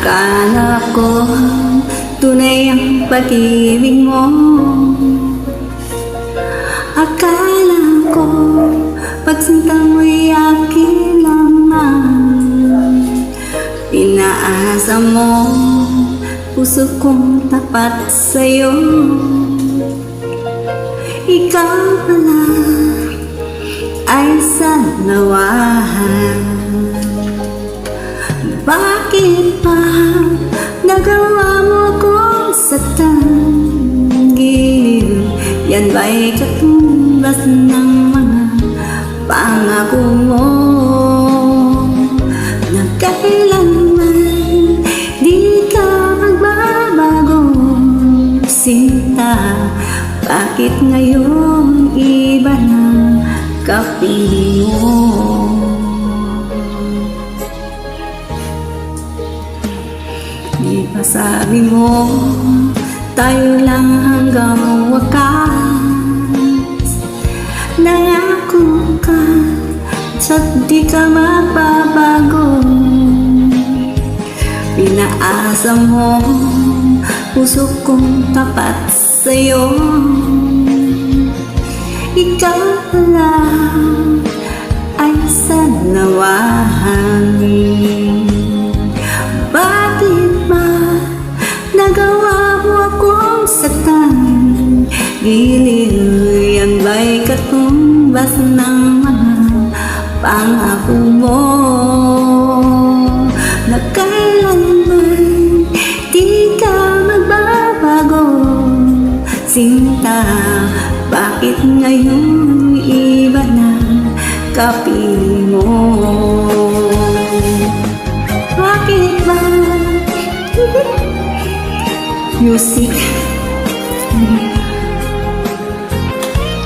Akala ko tunay ang pag-ibig mo. Akala ko pagsinta mo'y akin lamang. Pinaasa mo puso kong tapat sa'yo. Ikaw pala ay sanawahan. Bakit pa nagawa mo akong saktan? Giliw, yan ba'y katumbas ng mga pangako mo? Na kailanman di ka magbabago, sinta. Bakit ngayon iba na kapiling mo? Di ba sabi mo, tayo lang hanggang wakas? Nangako ka, at di ka mababago. Pinaasa mo, puso kong tapat sa'yo. Ikaw pala ay sanawahan. Bakit ba nagawa mo akong saktan? Giliw, yan ba'y katumbas ng mga pangako mo? Na kailanman di ka magbabago, sinta. Bakit ngayon iba na kapiling mo? Bakit ba? Music.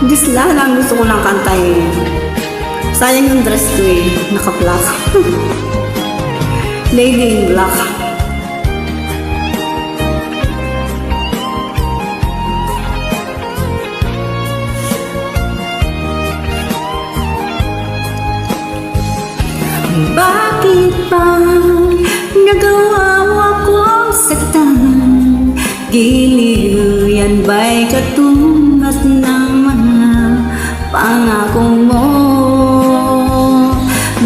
Disla lang gusto ko lang kantahin. Sayang yung dress ko eh. Naka-black. Lady in Black. Bakit ba nagawa mo akong saktan? Giliw, yan ba'y katumbas ng mga pangako mo?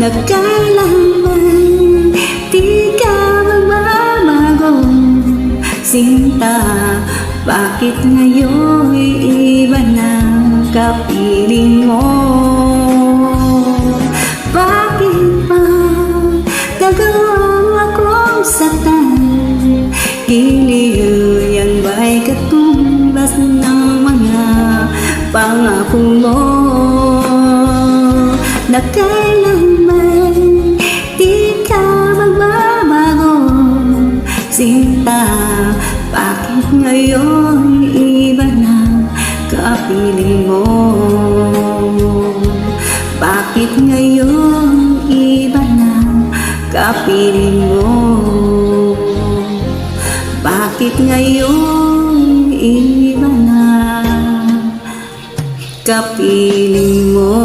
Na kailanman di ka magbabago, sinta. Bakit ngayon iba na kapiling mo? Bakit ba nagawa mo akong saktan? Giliw, yan ba'y katumbas ng mga pangako mo? Na kailanman di ka magbabago, sinta. Bakit ngayon iba na kapiling mo? Bakit ngayon iba na kapiling mo? Bakit ngayon iba na kapiling mo?